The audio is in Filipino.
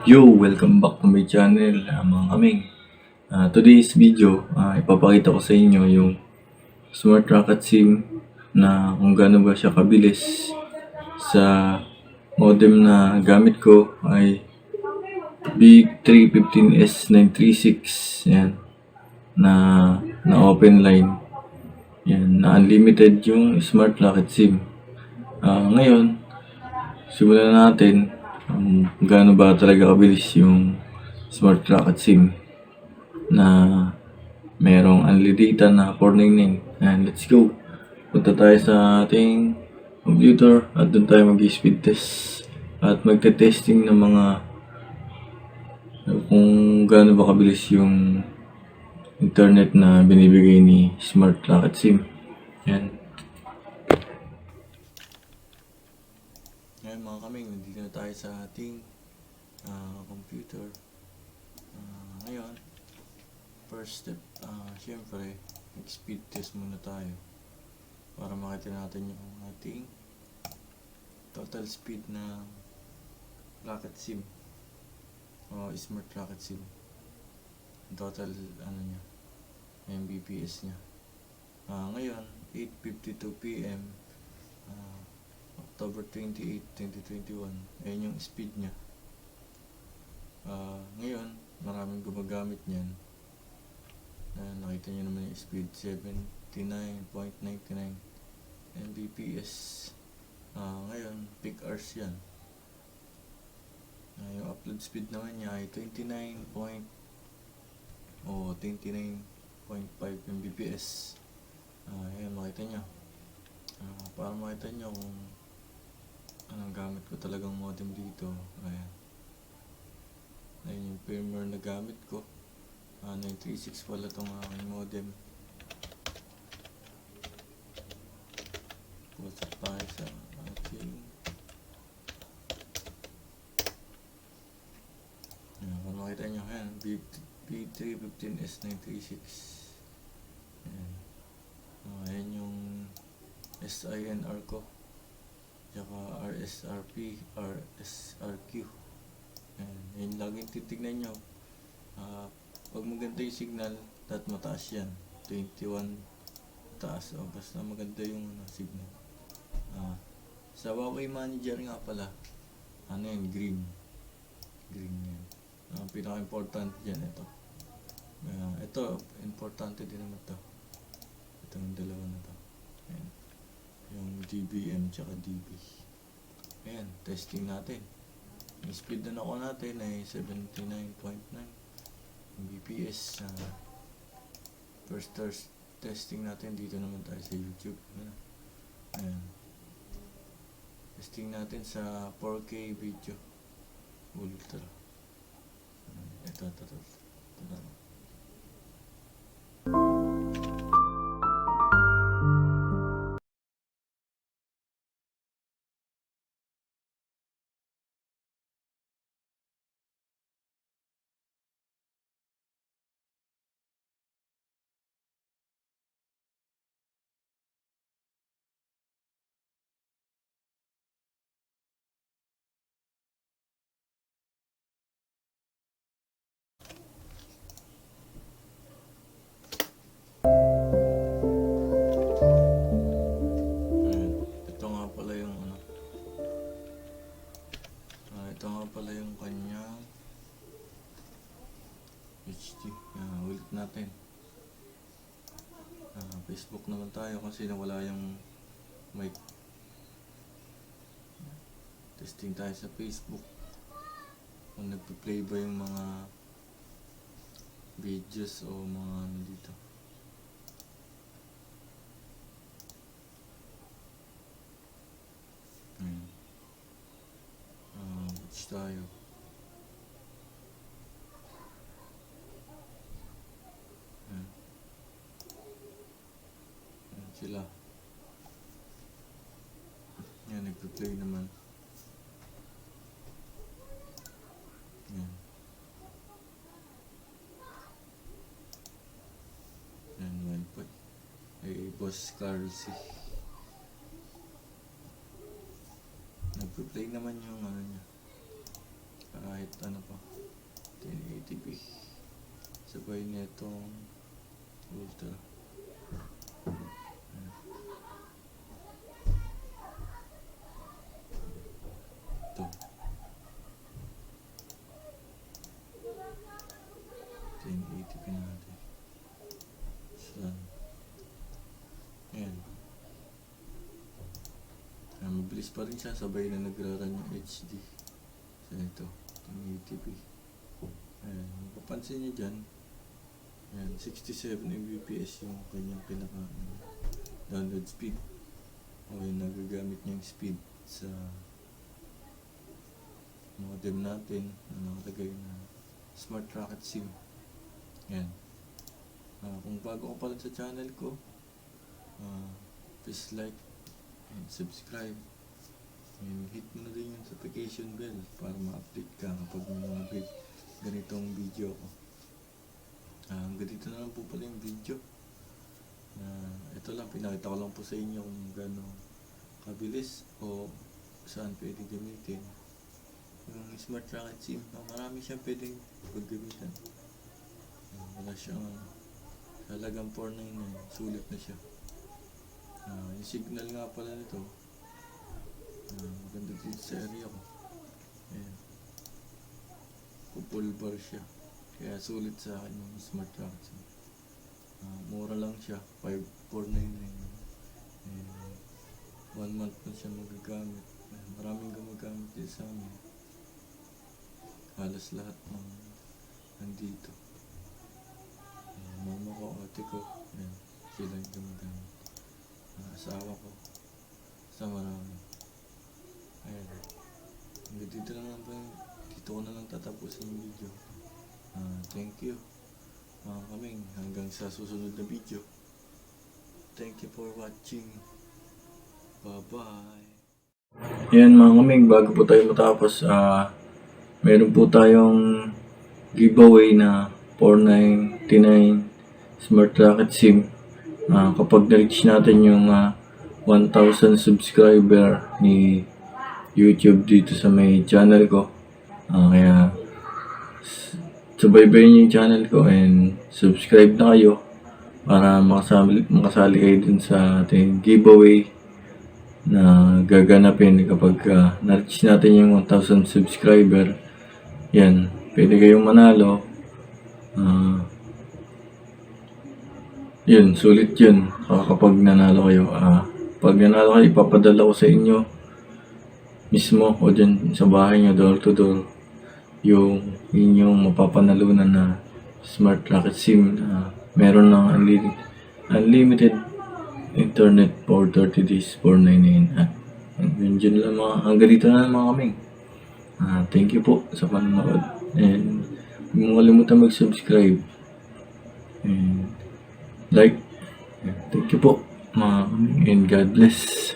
Yo! Welcome back to my channel, mga kaming. Today's video, ipapakita ko sa inyo yung Smart Rocket SIM na kung gaano ba siya kabilis sa modem na gamit ko ay B315s-936. Yan, na open line. Yan, na unlimited yung Smart Rocket SIM. Ngayon, simulan natin gaano ba talaga kabilis yung Smart Rocket SIM na merong unlimited data na 499. And let's go. Punta tayo sa ating computer at doon tayo mag-speed test at magte-testing ng mga kung gaano ba kabilis yung internet na binibigay ni Smart Rocket SIM. Yan. Ngayon mga kaming, nandito na tayo sa ating computer. Ngayon, first step, syempre, mag-speed test muna tayo para makita natin yung ating total speed na Rocket SIM o Smart Rocket SIM. Total niya, Mbps niya. Ngayon, 8:52 PM, October 28, 2021. Ayan yung speed niya. Ngayon, maraming gumagamit niyan. Nakita niyo naman yung speed, 79.99 Mbps. Ngayon, peak hours yan. Yung upload speed naman niya ay 29.5 Mbps. Ayan, makita nyo. Para makita nyo kung anong gamit ko talagang modem dito. Ayan. Ayan yung firmware na gamit ko. 936 pala itong aking modem. Pusak tayo sa ating kung makita nyo, ayan, B315s-936. Ayan yung SINR ko, tsaka RSRQ. Ayan, laging titignan nyo. Pag maganda yung signal, mataas yan, 21 taas, basta maganda yung signal. Sa Huawei Manager nga pala, green yan. Ang pinaka-importante dyan, ito, importante din naman ito. Itong dalawa na to. Ayan. Yung dBm tsaka dB. Ayan, testing natin. Yung speed na nakuha natin ay 79.9 Mbps. First testing natin, dito naman tayo sa YouTube. Ayan. Testing natin sa 4K video. Ultra. Ito. Ito nga pala yung kanyang HD. Ulit natin. Facebook naman tayo kasi nawala yung mic. Testing tayo sa Facebook. Kung nagpi-play ba yung mga videos o mga dito. Watch tayo. Sila. Yan, nagpe-play naman. Yan. Yan, 1 point. Boss Carlsy. Nagpe-play naman yung niya. kahit ano pa, 1080p. Sabay netong ultra. Ito. 1080p natin. Saan? Ayan. Mabilis pa rin siya, sabay na nagra-run yung HD. So ito, 1080p. Ayan, mapapansin nyo dyan, ayan, 67 Mbps yung kanyang pinaka download speed. O yung nagagamit niyang speed sa modem natin na nakalagay na Smart Rocket SIM. Ayan. Kung bago ka pa lang sa channel ko, please like and subscribe and hit mo na din yung notification bell para ma-update ka kapag may mga ganitong video ko. Ganito na lang po pala yung video. Ito lang, pinakita ko lang po sa inyo kung gaano kabilis o saan pwede gamitin yung Smart Rocket SIM. Marami siyang pwedeng paggamitan. Wala siyang halagang 499, sulit na siya. Yung signal nga pala nito, maganda dito sa area ko. Ayan, full bar siya, kaya sulit sa akin yung Smart Rocket SIM. Mura lang siya, 5,499. 1 month na siya magagamit. Maraming gumagamit din sa amin. Halos lahat ng nandito. Mama ko, ate ko, ayan, sila yung gumagamit. Asawa ko, sa marami. Ayan. Dito na lang ba, dito ko na lang tatapusin yung video. Thank you mga kaming, hanggang sa susunod na video. Thank you for watching. Bye bye. Ayan mga kaming, bago po tayo matapos, meron po tayong giveaway na 499 Smart Rocket SIM. Kapag na-reach natin yung 1,000 subscriber ni YouTube dito sa may channel ko, kaya subaybayin niyo yung channel ko and subscribe na kayo para makasali kayo dun sa ating giveaway na gaganapin kapag na-reach natin yung 1,000 subscriber. Yan, pwede kayong manalo. Yun, sulit yun kapag nanalo kayo. Pag nanalo kayo, ipapadala ko sa inyo mismo o dyan sa bahay nyo, door to door, yung inyong mapapanalunan na Smart Rocket SIM na meron ng unlimited internet for 30 days, 499. Yun lang mga, hanggang dito na mga kaming. Thank you po sa panonood. And huwag mo kalimutan mag-subscribe. And like. Thank you po mga kaming, and God bless.